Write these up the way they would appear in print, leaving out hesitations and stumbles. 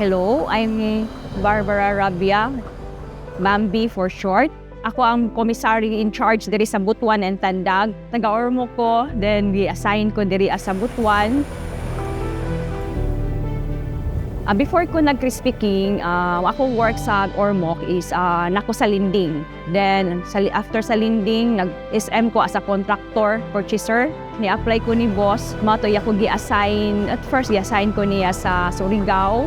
Hello, I'm Barbara Rabia, Bambi for short. Ako ang commissary in charge diri sa Butuan and Tandag. Taga-Ormoc ko, then gi-assign ko diri sa Butuan. Before ko nag-Crispy King, ako work sa Ormoc is nako sa Linding. Then after sa Linding, nag-SM ko as a contractor, purchaser. Ni-apply ko ni boss, matoy ako gi-assign. At first, gi-assign ko niya sa Surigao.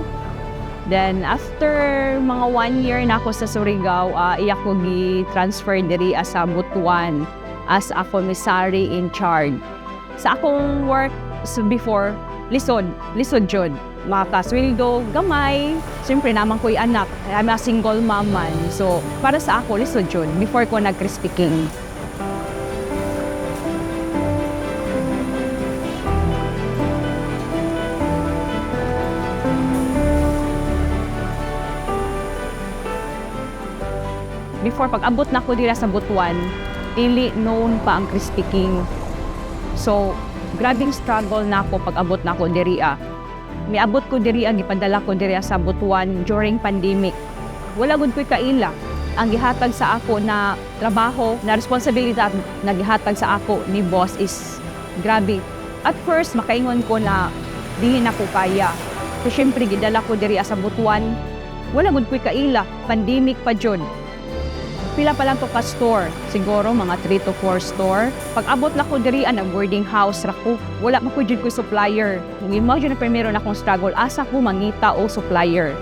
Then after mga 1 year na ako sa Surigao, iya ko gi-transfer diri sa Butuan as a commissary in charge. Sa akong work before, lisod jud. Makasweldo, gamay. Siyempre naman ko'y anak. I'm a single mom man. So, para sa ako, lisod jud before ko nag-Crispy King. Before, pag-abot na ko dira sa Butuan, dili known pa ang Crispy King. So, grabing struggle na ako pag-abot na ko diri. Miabot ko diri gipadala ko diri sa Butuan during pandemic. Wala gud ko'y kaila. Ang gihatag sa ako na trabaho, na responsibilidad na gihatag sa ako ni boss is grabe. At first, makaingon ko na dili na ko kaya. So, syempre, gidala ko diri sa Butuan. Wala gud ko'y kaila. Pandemic pa jud. Pila pa lang to ka store. Siguro mga 3 to 4 store. Pag abot na ko diri ang boarding house ra ko. Wala man ko jud ko supplier. Kung imagine na primero na akong struggle, asa ko mangita o supplier.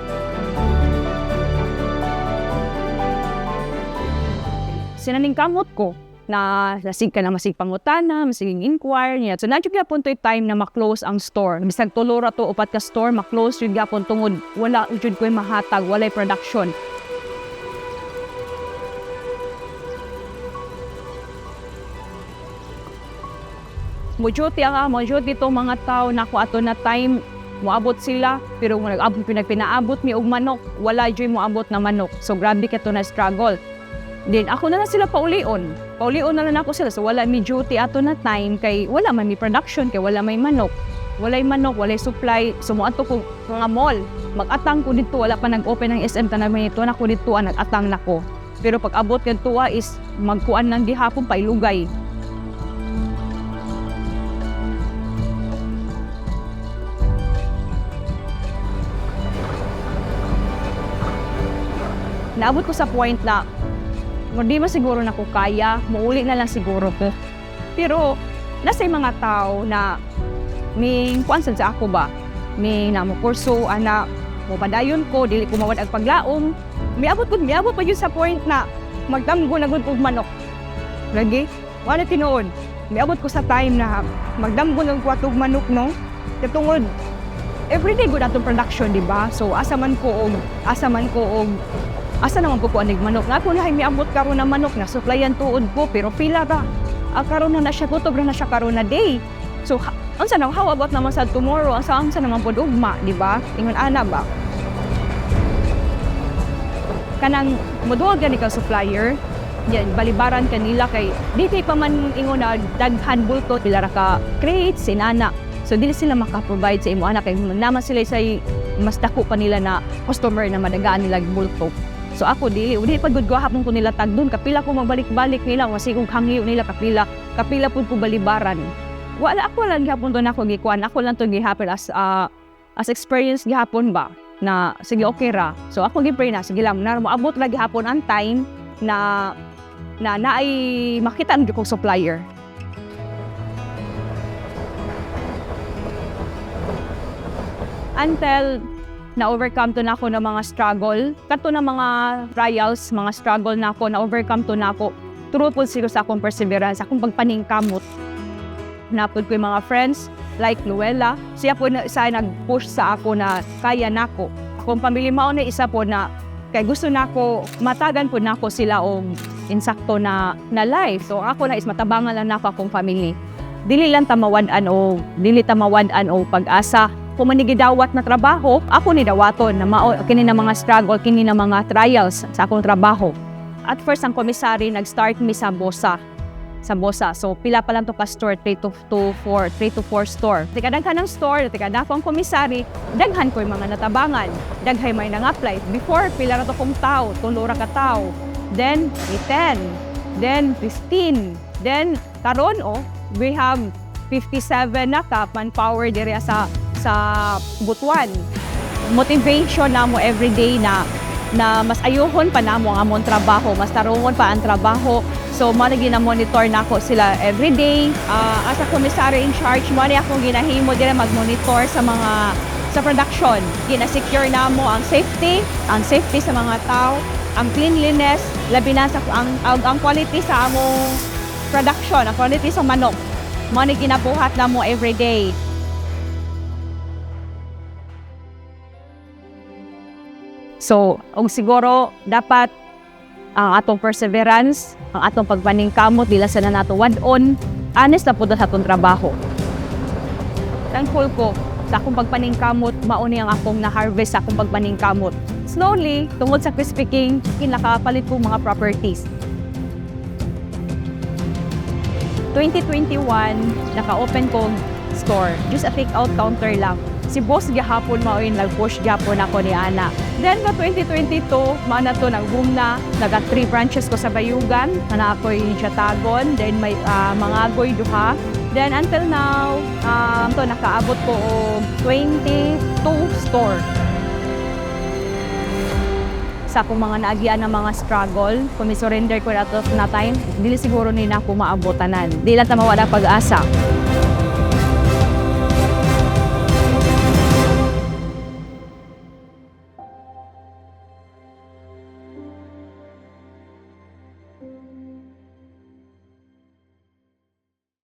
Sinaning kamot ko na lasig ka na masig pangutana, masig inquire niya. So nandiyo gyapon to'y time na ma-close ang store. Bisag tulo ra to upat ka store, ma-close jud gyapon tungod wala jud ko'y mahatag, walay production. Moduty itong mga tao na ko ato na time moabot sila pero pinagpinaabot mi og manok wala joy moabot na manok, so grabe kato na struggle. Then ako na sila paulion na lang ako sila, so wala mi duty ato na time kay wala man mi production, kay wala may manok, walay supply. So moadto ko mga mall, mag-atang ko dito, wala pa nag-open ng SM tanan nito na ko dito nag-atang nako, pero pag abot kadto is magkuan nang gihapon pa ilugay. Naabot ko sa point na hindi man siguro na ko kaya, muuli na lang siguro ko. Pero nasa mga tao na may kuansan sa ako ba, may namukurso, ana, mupadayon ko, dili ko mawad ang paglaom. Miabot pa yun sa point na magdamgo na gud og manok. Lagi, wala tinuod. Miabot ko sa time na magdamgo ng kwatog manok, no? Katungod, everyday gud atong production, di ba? So asa naman po ko anig manok. Nga po na miabot karon na manok na supplyan tuod ko, pero pila ra. Karon na siya kutob na siya karon na day. So unsa nang how about naman sa tomorrow? Unsa naman pod ugma, di ba? Ingon ana ba? Kanang moduol gani ka supplier, yan balibaran kanila kay di pa man ingon na daghan bulto pila ra ka crates sinana. So dili sila maka-provide sa imo anak kay naman sila say mas dako pa nila na customer na madagaan nila bulto. So ako dili pa gud gahapon ko nila tagdon, kapila ko magbalik-balik nila masigog hangyo nila, kapila pud ko balibaran. Wala ako lang gihapon to nako gikuan, ako lang to gihapon as experience gihapon ba na sige okay ra. So ako gipray na sige lang na moabot ra gihapon ang time na naay makita ang kong supplier. Until na-overcome to na ako ng mga struggle. Kato na mga trials, mga struggle na ako, na-overcome to na ako. True po siguro sa akong perseverance, akong pagpaningkamot. Napod ko yung mga friends, like Luella. Siya po na isa nag-push sa ako na kaya na ako. Akong pamilya mao na isa po na kay gusto na ako, matagan po na ako sila o insakto na life. So ako na is matabangan lang na ako akong family. Dili lang tamawan o pag-asa. Kung manigidawat na trabaho, ako ni dawaton na kini na mga struggle, kini na mga trials sa akong trabaho. At first, ang komisary nag-start mi sa Bosa. sa Bosa. So pila pa lang to ka store, 3 to 4 store. Tika daghan ng store, tika dakong komisari, daghan ko yung mga natabangan. Daghay may nang-apply. Before pila ra to kong tao, 3 ra ka tao. Then 10, then 15. Then karon we have 57 na ka manpower diri sa Butuan. Motivation na mo everyday na mas ayuhon pa na mo ang among trabaho, mas tarungon pa ang trabaho. So, mo na gina-monitor na ako sila everyday. As a commissary in charge, mo na akong ginahimo dire mag-monitor sa production. Gina-secure na mo ang safety sa mga tao, ang cleanliness, labi na sa ang quality sa among production, ang quality sa manok. Mo na ginabuhat na mo everyday. So, siguro dapat ang atong perseverance, ang atong pagpaningkamot dila sa nato wadon, honest na pud sa atong trabaho. Thankful ko sa akong pagpaningkamot, mao ni ang akong na-harvest sa akong pagpaningkamot. Slowly, tungod sa Crispy King, kinakapalit ko mga properties. 2021, naka-open kong store. Just a take-out counter lang. Si boss gihapon mao yung nag-push gihapon ako ni Ana. Then, ka 2022, mana to nag-boom na. Naga 3 branches ko sa Bayugan. Na ako'y Jatagon. Then, may mga agoy duha. Then, until now, nakaabot ko 22 store. Sa akong mga naagian ng mga struggle, kung surrender ko na time, dili siguro ni na ako maabotanan. Di lang ta mawala pag-asa.